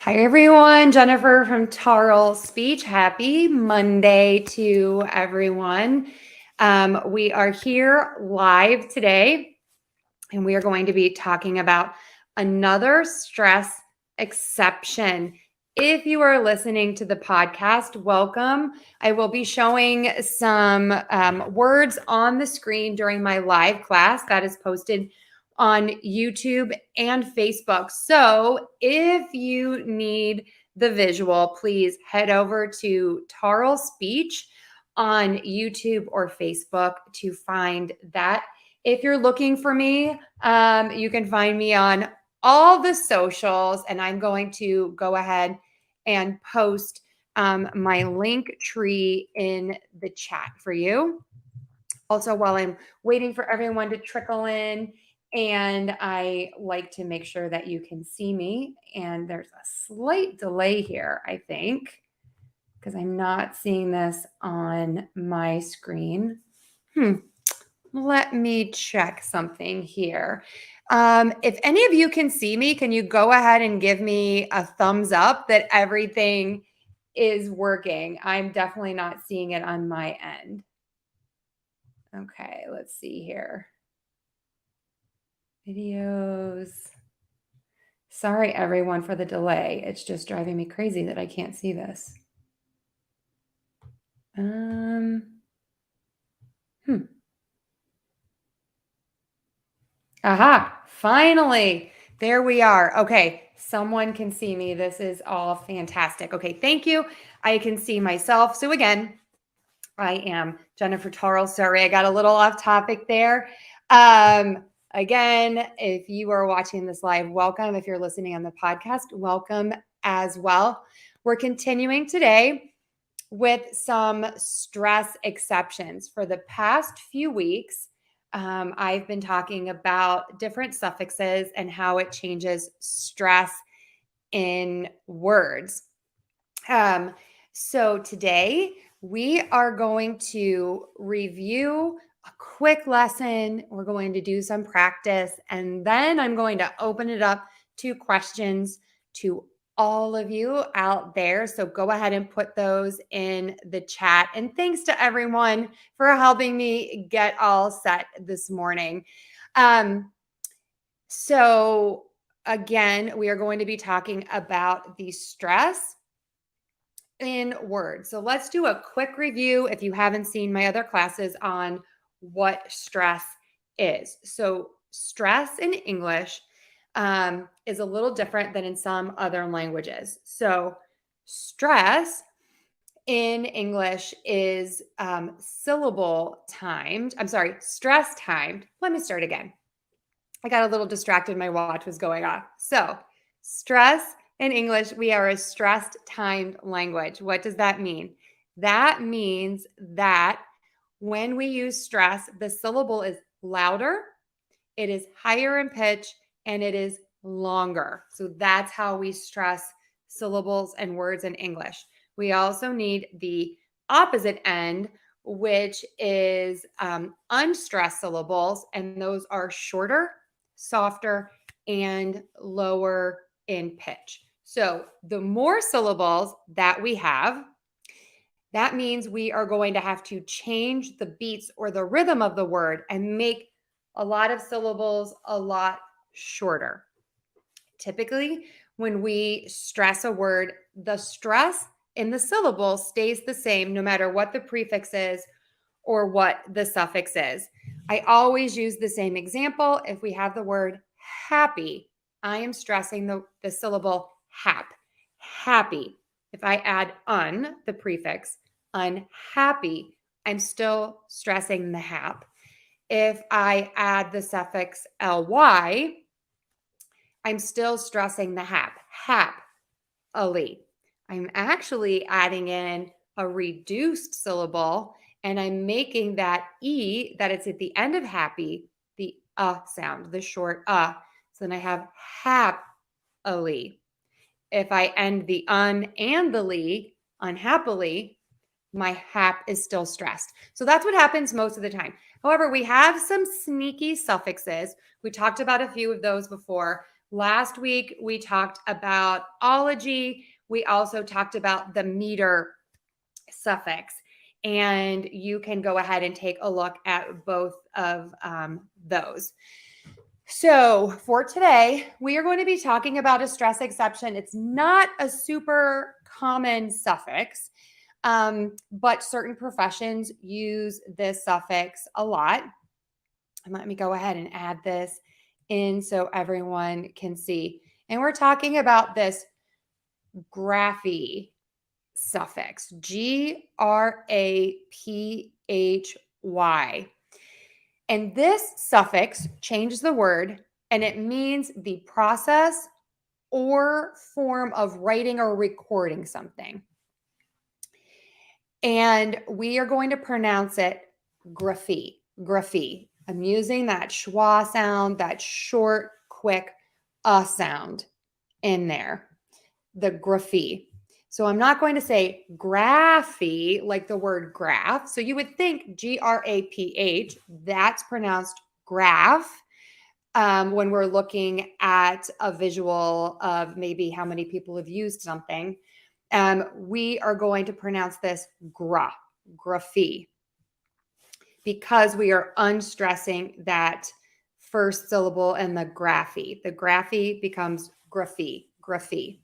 Hi, everyone. Jennifer from Tarle Speech. Happy Monday to everyone. We are here live today, and we are going to be talking about another stress exception. If you are listening to the podcast, welcome. I will be showing some words on the screen during my live class that is posted on YouTube and Facebook. So if you need the visual, please head over to Tarle Speech on YouTube or Facebook to find that. If you're looking for me, you can find me on all the socials, and I'm going to go ahead and post my link tree in the chat for you. Also, while I'm waiting for everyone to trickle in, and I like to make sure that you can see me, and there's a slight delay here, I think, because I'm not seeing this on my screen. Let me check something here. If any of you can see me, can you go ahead and give me a thumbs up that everything is working? I'm definitely not seeing it on my end. Okay, let's see here. Videos. Sorry, everyone, for the delay. It's just driving me crazy that I can't see this. Aha, finally. There we are. Okay, someone can see me. This is all fantastic. Okay, thank you. I can see myself. So again, I am Jennifer Tarle. Sorry, I got a little off topic there. Again, if you are watching this live, welcome. If you're listening on the podcast, welcome as well. We're continuing today with some stress exceptions. For the past few weeks, I've been talking about different suffixes and how it changes stress in words. So today we are going to review a quick lesson. We're going to do some practice, and then I'm going to open it up to questions to all of you out there. So go ahead and put those in the chat. And thanks to everyone for helping me get all set this morning. So again, we are going to be talking about the stress in words. So let's do a quick review if you haven't seen my other classes on what stress is. So stress in English is a little different than in some other languages. So stress in English is syllable timed. I'm sorry, stress timed. Let me start again. I got a little distracted. My watch was going off. So stress in English, we are a stressed timed language. What does that mean? That means that when we use stress, the syllable is louder, it is higher in pitch, and it is longer. So that's how we stress syllables and words in English. We also need the opposite end, which is unstressed syllables, and those are shorter, softer, and lower in pitch. So the more syllables that we have, that means we are going to have to change the beats or the rhythm of the word and make a lot of syllables a lot shorter. Typically, when we stress a word, the stress in the syllable stays the same no matter what the prefix is or what the suffix is. I always use the same example. If we have the word happy, I am stressing the syllable hap, happy. If I add un, the prefix, unhappy, I'm still stressing the hap. If I add the suffix ly, I'm still stressing the hap, hap-ally. I'm actually adding in a reduced syllable, and I'm making that E that it's at the end of happy, the sound, the short So then I have hap-ally. If I end the un and the ly, unhappily, my hap is still stressed. So that's what happens most of the time. However, we have some sneaky suffixes. We talked about a few of those before. Last week, we talked about ology. We also talked about the meter suffix. And you can go ahead and take a look at both of those. So for today, we are going to be talking about a stress exception. It's not a super common suffix, but certain professions use this suffix a lot. And let me go ahead and add this in so everyone can see. And we're talking about this graphy suffix, graphy. And this suffix changes the word, and it means the process or form of writing or recording something. And we are going to pronounce it gruf-fee, gruf-fee. I'm using that schwa sound, that short, quick sound in there, the gruf-fee. So I'm not going to say graphy like the word graph. So you would think graph, that's pronounced graph when we're looking at a visual of maybe how many people have used something. We are going to pronounce this gruf-fee, because we are unstressing that first syllable and the graphy. The graphy becomes gruf-fee, gruf-fee.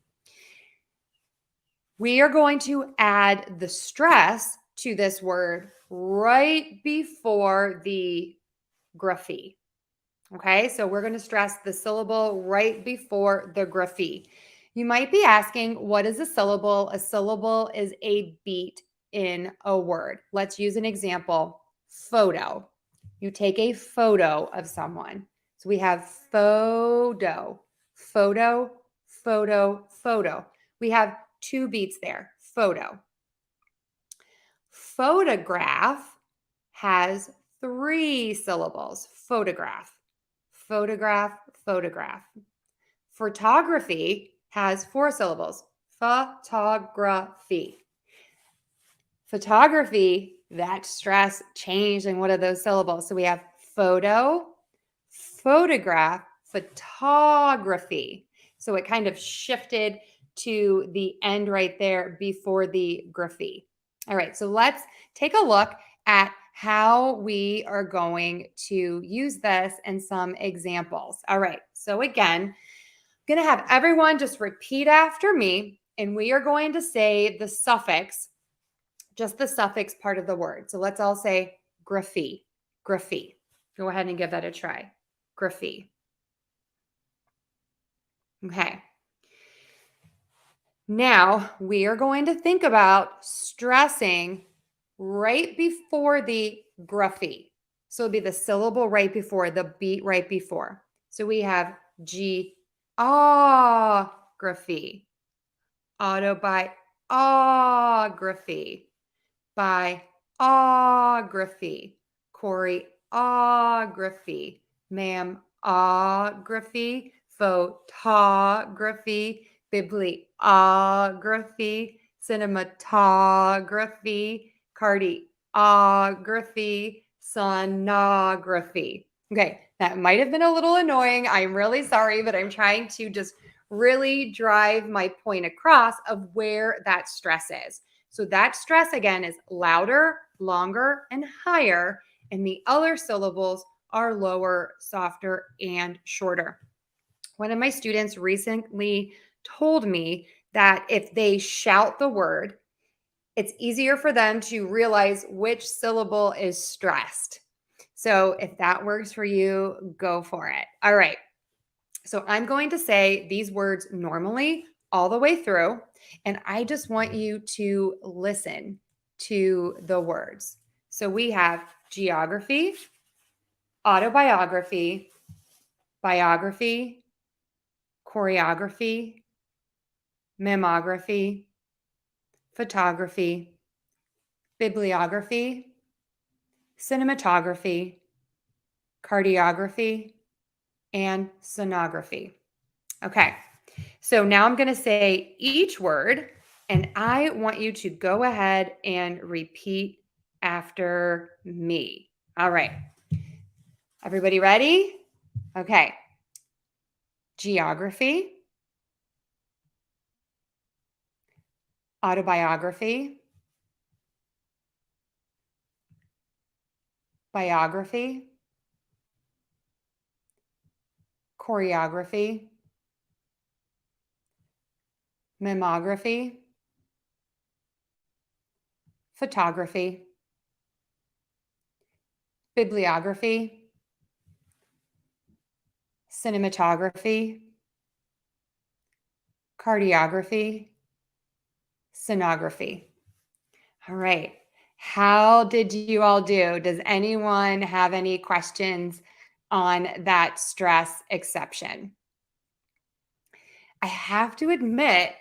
We are going to add the stress to this word right before the gruf-fee. Okay, so we're going to stress the syllable right before the gruf-fee. You might be asking, what is a syllable? A syllable is a beat in a word. Let's use an example. Photo. You take a photo of someone. So we have photo, photo, photo, photo. We have 2 beats there. Photo. Photograph has 3 syllables. Photograph, photograph, photograph. Photography has 4 syllables. Photography. Photography, that stress changed in one of those syllables. So we have photo, photograph, photography. So it kind of shifted to the end right there before the graphy. All right, so let's take a look at how we are going to use this and some examples. All right, so again, I'm going to have everyone just repeat after me, and we are going to say the suffix, just the suffix part of the word. So let's all say graphy, graphy. Go ahead and give that a try. Graphy. Okay. Now we are going to think about stressing right before the graphy. So it'll be the syllable right before, the beat right before. So we have graphy, autobiography, biography, choreography, mammography, photography, bibliography, cinematography, cardiography, sonography. Okay, that might have been a little annoying. I'm really sorry, but I'm trying to just really drive my point across of where that stress is. So that stress again is louder, longer, and higher, and the other syllables are lower, softer, and shorter. One of my students recently told me that if they shout the word, it's easier for them to realize which syllable is stressed. So if that works for you, go for it. All right. So I'm going to say these words normally all the way through, and I just want you to listen to the words. So we have geography, autobiography, biography, choreography, mammography, photography, bibliography, cinematography, cardiography, and sonography. Okay, so now I'm going to say each word, and I want you to go ahead and repeat after me. All right. Everybody ready? Okay. geography, autobiography, biography, choreography, memography, photography, bibliography, cinematography, cardiography, sonography. All right. How did you all do? Does anyone have any questions on that stress exception? I have to admit,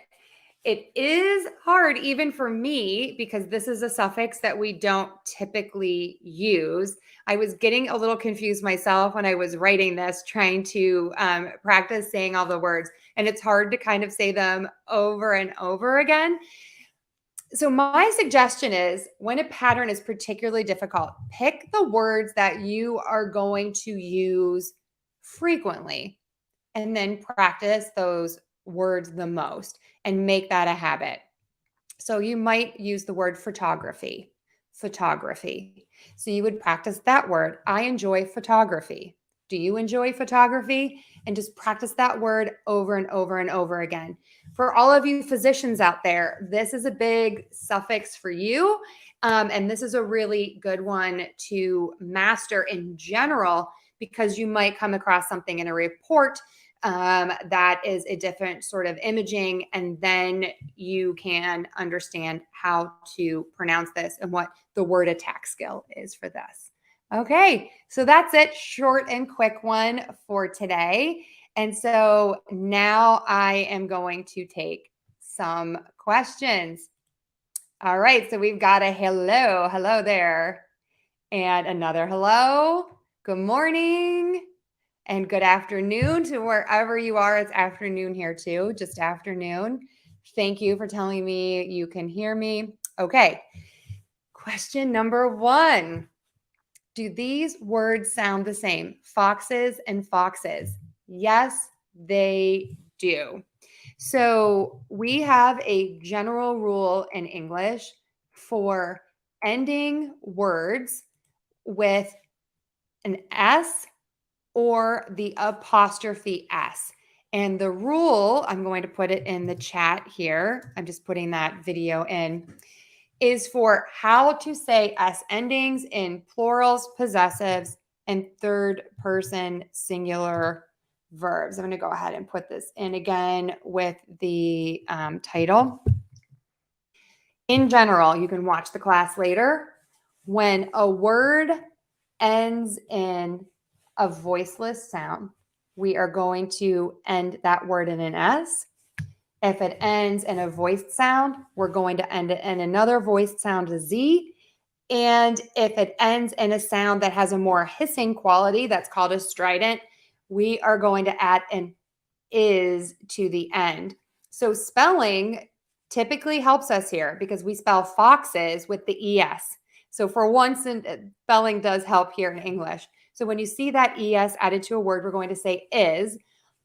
it is hard even for me because this is a suffix that we don't typically use. I was getting a little confused myself when I was writing this, trying to practice saying all the words, and it's hard to kind of say them over and over again. So my suggestion is when a pattern is particularly difficult, pick the words that you are going to use frequently and then practice those words the most and make that a habit. So you might use the word photography, photography. So you would practice that word. I enjoy photography. Do you enjoy photography? And just practice that word over and over and over again. For all of you physicians out there, this is a big suffix for you. And this is a really good one to master in general because you might come across something in a report that is a different sort of imaging, and then you can understand how to pronounce this and what the word attack skill is for this. Okay, so that's it. Short and quick one for today. And so now I am going to take some questions. All right, so we've got a hello. Hello there. And another hello. Good morning. And good afternoon to wherever you are. It's afternoon here too, just afternoon. Thank you for telling me you can hear me. Okay, question number 1. Do these words sound the same? Foxes and foxes. Yes, they do. So we have a general rule in English for ending words with an S or the apostrophe S. And the rule, I'm going to put it in the chat here. I'm just putting that video in, is for how to say S endings in plurals, possessives, and third person singular verbs. I'm going to go ahead and put this in again with the title. In general, you can watch the class later. When a word ends in a voiceless sound, we are going to end that word in an S. If it ends in a voiced sound, we're going to end it in another voiced sound, a Z. And if it ends in a sound that has a more hissing quality, that's called a strident, we are going to add an is to the end. So spelling typically helps us here because we spell foxes with the ES. So for once, spelling does help here in English. So when you see that ES added to a word, we're going to say is.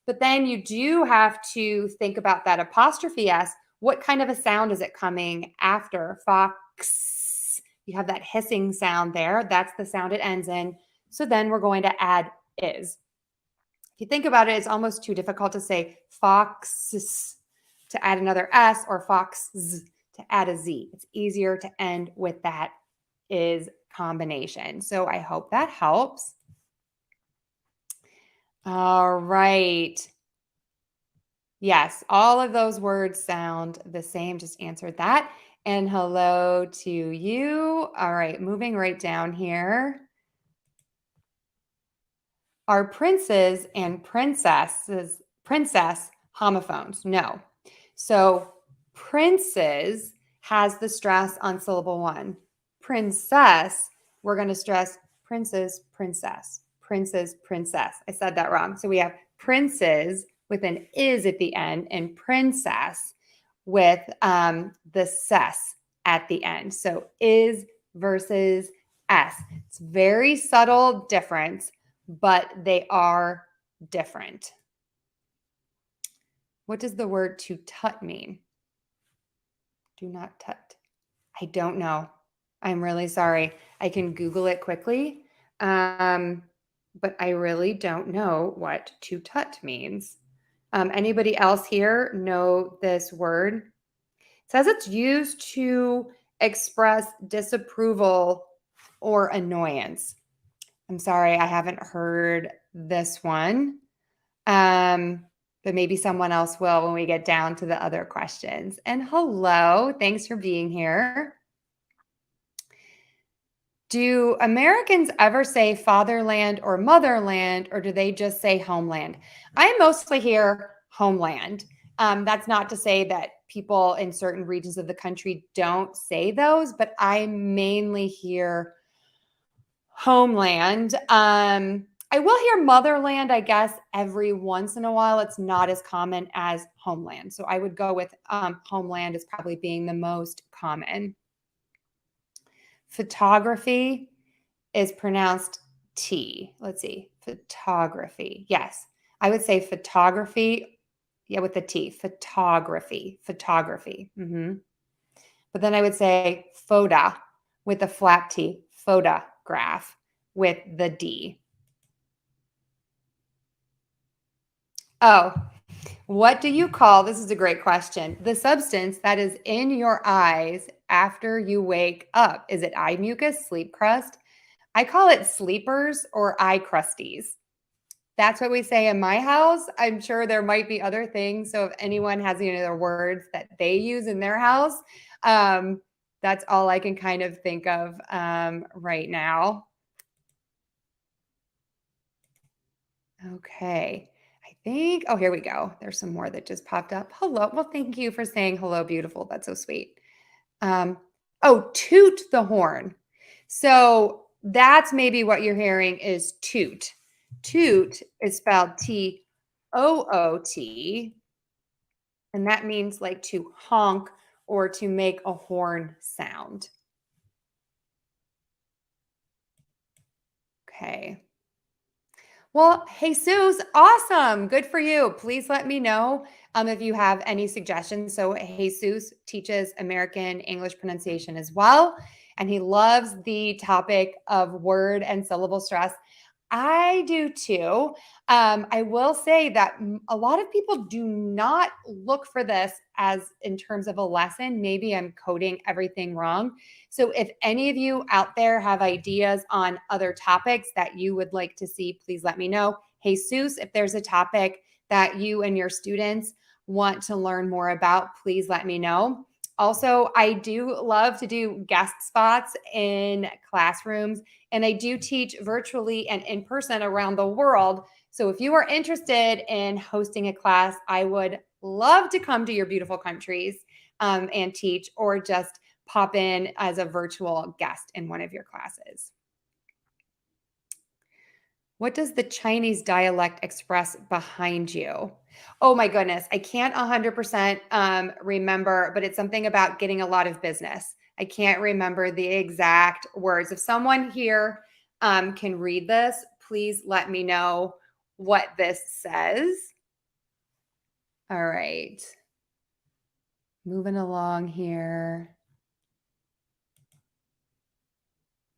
But then you do have to think about that apostrophe S. What kind of a sound is it coming after? Fox. You have that hissing sound there. That's the sound it ends in. So then we're going to add is. If you think about it, it's almost too difficult to say foxes to add another S or foxes to add a Z. It's easier to end with that is combination. So I hope that helps. All right. Yes, all of those words sound the same. Just answered that. And hello to you. All right, moving right down here. Are princes and princess homophones? No. So princes has the stress on syllable 1. Princess, we're going to stress princess, princess, princess, princess. I said that wrong. So we have princes with an is at the end and princess with the ses at the end. So is versus s. It's very subtle difference, but they are different. What does the word to tut mean? Do not tut. I don't know. I'm really sorry. I can Google it quickly, but I really don't know what to tut means. Anybody else here know this word? It says it's used to express disapproval or annoyance. I'm sorry, I haven't heard this one. But maybe someone else will when we get down to the other questions. And hello, thanks for being here. Do Americans ever say fatherland or motherland, or do they just say homeland? I mostly hear homeland. That's not to say that people in certain regions of the country don't say those, but I mainly hear homeland. I will hear motherland, I guess, every once in a while. It's not as common as homeland. So I would go with homeland as probably being the most common. Photography is pronounced T. Let's see. Photography. Yes. I would say photography. Yeah, with the T. Photography. Photography. But then I would say photo with the flap T. Photograph with the D. Oh, what do you call, this is a great question, the substance that is in your eyes after you wake up? Is it eye mucus, sleep crust? I call it sleepers or eye crusties. That's what we say in my house. I'm sure there might be other things. So if anyone has any other words that they use in their house, that's all I can kind of think of right now. Okay. I think, oh, here we go. There's some more that just popped up. Hello. Well, thank you for saying hello, beautiful. That's so sweet. Oh, toot the horn. So that's maybe what you're hearing is toot. Toot is spelled T-O-O-T, and that means like to honk or to make a horn sound. Okay. Well, Jesus, awesome. Good for you. Please let me know if you have any suggestions. So Jesus teaches American English pronunciation as well, and he loves the topic of word and syllable stress. I do too. I will say that a lot of people do not look for this as in terms of a lesson. Maybe I'm coding everything wrong. So if any of you out there have ideas on other topics that you would like to see, please let me know. Jesus, if there's a topic that you and your students want to learn more about, please let me know. Also, I do love to do guest spots in classrooms, and I do teach virtually and in person around the world. So if you are interested in hosting a class, I would love to come to your beautiful countries and teach, or just pop in as a virtual guest in one of your classes. What does the Chinese dialect express behind you? Oh my goodness, I can't 100% remember, but it's something about getting a lot of business. I can't remember the exact words. If someone here can read this, please let me know what this says. All right. Moving along here.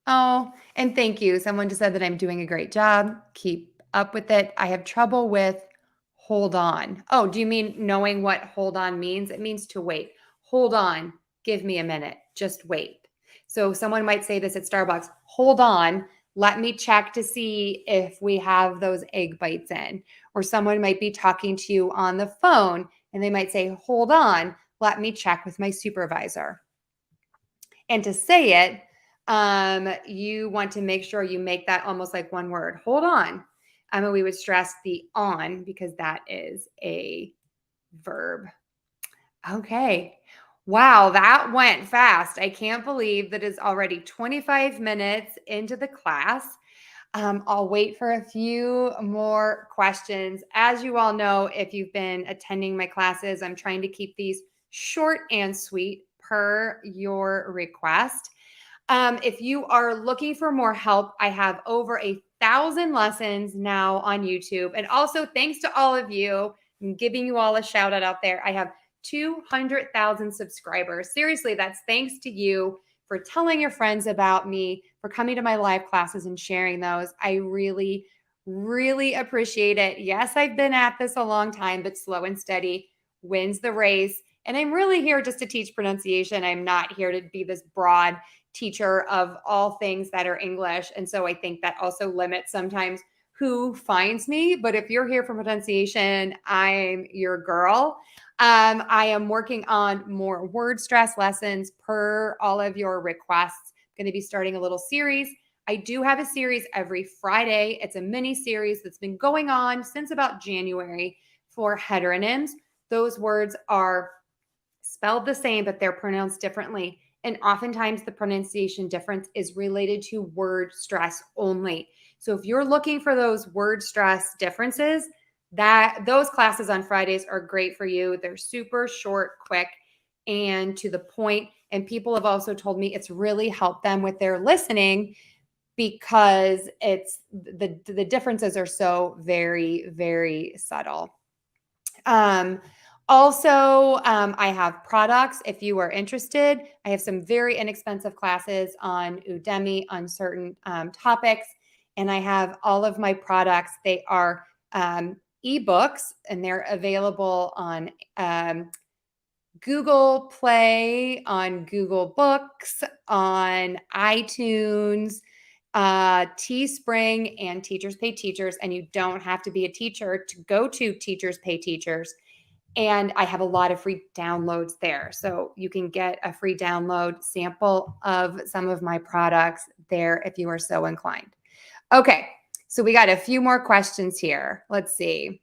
Oh, and thank you. Someone just said that I'm doing a great job. Keep up with it. I have trouble with hold on. Oh, do you mean knowing what hold on means? It means to wait. Hold on. Give me a minute. Just wait. So someone might say this at Starbucks. Hold on. Let me check to see if we have those egg bites in. Or someone might be talking to you on the phone and they might say, hold on. Let me check with my supervisor. And to say it, you want to make sure you make that almost like one word. Hold on. And we would stress the on because that is a verb. Okay. Wow, that went fast. I can't believe that is already 25 minutes into the class. I'll wait for a few more questions. As you all know, if you've been attending my classes, I'm trying to keep these short and sweet per your request. If you are looking for more help, I have over 1,000 lessons now on YouTube. And also, thanks to all of you I'm giving you all a shout out there. I have 200,000 subscribers. Seriously, that's thanks to you for telling your friends about me, for coming to my live classes and sharing those. I really, really appreciate it. Yes, I've been at this a long time, but slow and steady wins the race. And I'm really here just to teach pronunciation. I'm not here to be this broad teacher of all things that are English. And so I think that also limits sometimes who finds me. But if you're here for pronunciation, I'm your girl. I am working on more word stress lessons per all of your requests. I'm going to be starting a little series. I do have a series every Friday. It's a mini series that's been going on since about January for heteronyms. Those words are spelled the same, but they're pronounced differently. And oftentimes the pronunciation difference is related to word stress only. So if you're looking for those word stress differences, those classes on Fridays are great for you. They're super short, quick, and to the point. And people have also told me it's really helped them with their listening because it's the differences are so very, very subtle. I have products if you are interested. I have some very inexpensive classes on Udemy on certain topics, and I have all of my products. They are ebooks, and they're available on Google Play, on Google Books, on iTunes, Teespring, and Teachers Pay Teachers. And you don't have to be a teacher to go to Teachers Pay Teachers. And I have a lot of free downloads there. So you can get a free download sample of some of my products there if you are so inclined. Okay, so we got a few more questions here. Let's see.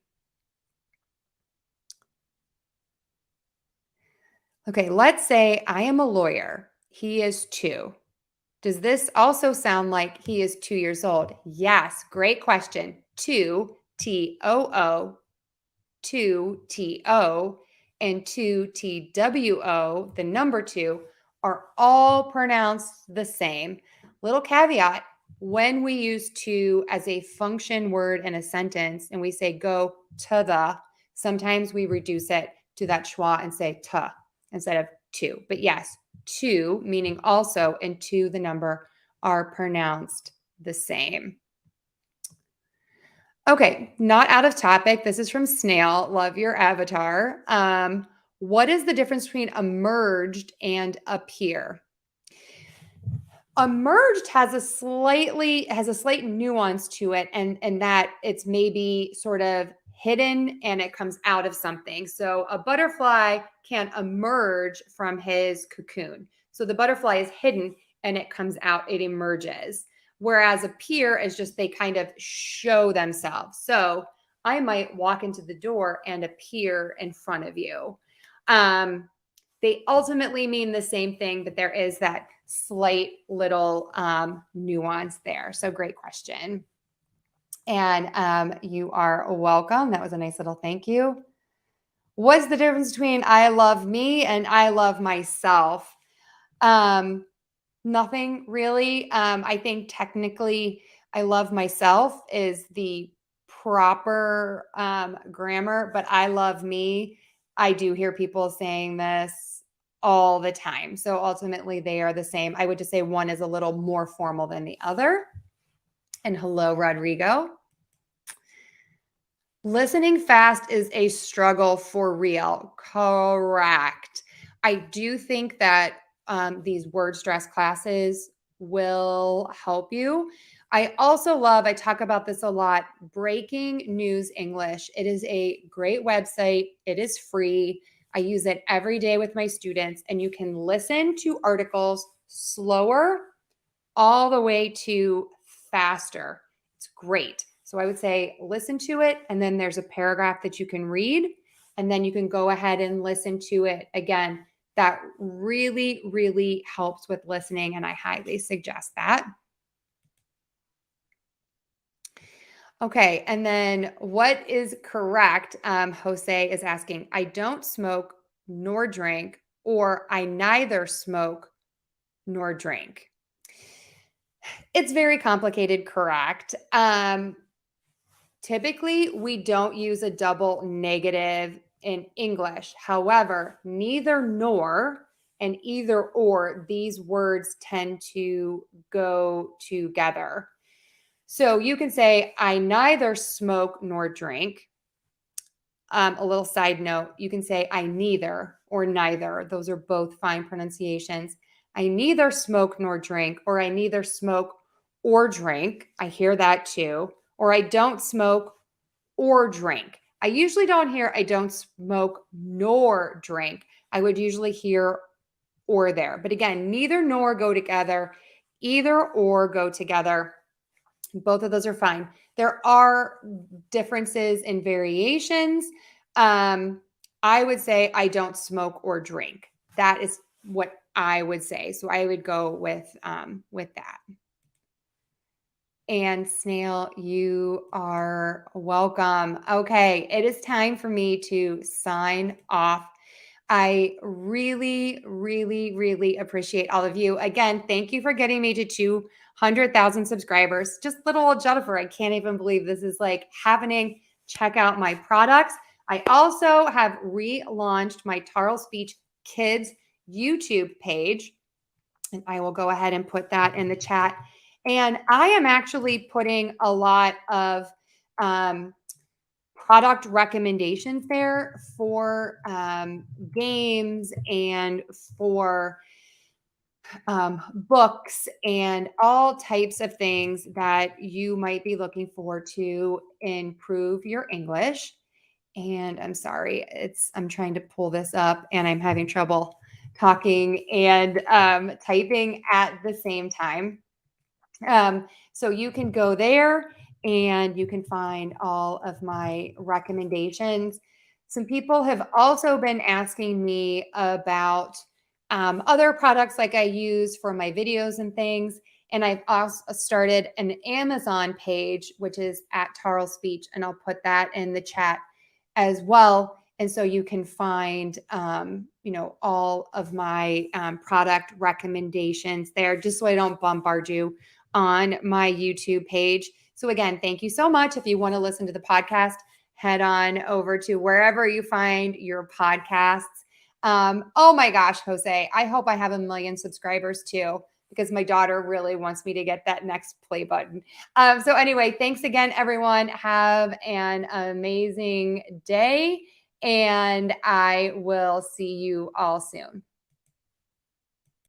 Okay, let's say I am a lawyer. He is 2. Does this also sound like he is 2 years old? Yes, great question. 2, T-O-O, 2, T-O, and 2, T-W-O, the number 2, are all pronounced the same. Little caveat, when we use to as a function word in a sentence and we say go to the, sometimes we reduce it to that schwa and say to instead of to. But yes, 2 meaning also and 2 the number are pronounced the same. Okay, not out of topic. This is from Snail. Love your avatar. What is the difference between emerged and appear? Emerged has a slight nuance to it, and that it's maybe sort of hidden and it comes out of something. So a butterfly can emerge from his cocoon. So the butterfly is hidden and it comes out, it emerges. Whereas appear is just they kind of show themselves. So I might walk into the door and appear in front of you. They ultimately mean the same thing, but there is that slight little nuance there. So great question. And you are welcome. That was a nice little thank you. What's the difference between I love me and I love myself? Nothing really. I think technically I love myself is the proper grammar, but I love me. I do hear people saying this all the time. So ultimately they are the same. I would just say one is a little more formal than the other. And hello, Rodrigo. Listening fast is a struggle for real. Correct. I do think that these word stress classes will help you. I also love, I talk about this a lot, Breaking News English. It is a great website. It is free. I use it every day with my students, and you can listen to articles slower all the way to faster. It's great. So I would say listen to it, and then there's a paragraph that you can read, and then you can go ahead and listen to it again. That really, really helps with listening, and I highly suggest that. Okay, and then what is correct? Jose is asking, I don't smoke nor drink, or I neither smoke nor drink. It's very complicated, correct? Typically, we don't use a double negative in English. However, neither nor and either or, these words tend to go together. So you can say, I neither smoke nor drink. A little side note, you can say, I neither or neither. Those are both fine pronunciations. I neither smoke nor drink, or I neither smoke or drink. I hear that too. Or I don't smoke or drink. I usually don't hear I don't smoke nor drink. I would usually hear or there. But again, neither nor go together, either or go together. Both of those are fine. There are differences and variations. I would say I don't smoke or drink. That is what I would say. So I would go with that. And Snail, you are welcome. Okay, it is time for me to sign off. I really, really, really appreciate all of you. Again, thank you for getting me to 200,000 subscribers. Just little old Jennifer, I can't even believe this is like happening. Check out my products. I also have relaunched my Tarle Speech Kids YouTube page, and I will go ahead and put that in the chat. And I am actually putting a lot of product recommendations there for games and for books and all types of things that you might be looking for to improve your English. And I'm sorry, I'm trying to pull this up and I'm having trouble talking and typing at the same time. So you can go there and you can find all of my recommendations. Some people have also been asking me about other products like I use for my videos and things. And I've also started an Amazon page, which is at Tarle Speech, and I'll put that in the chat as well. And so you can find, all of my product recommendations there, just so I don't bombard you on my YouTube page. So again, thank you so much. If you want to listen to the podcast, head on over to wherever you find your podcasts. Oh my gosh, Jose, I hope I have 1 million subscribers too, because my daughter really wants me to get that next play button. So anyway, thanks again, everyone. Have an amazing day, and I will see you all soon.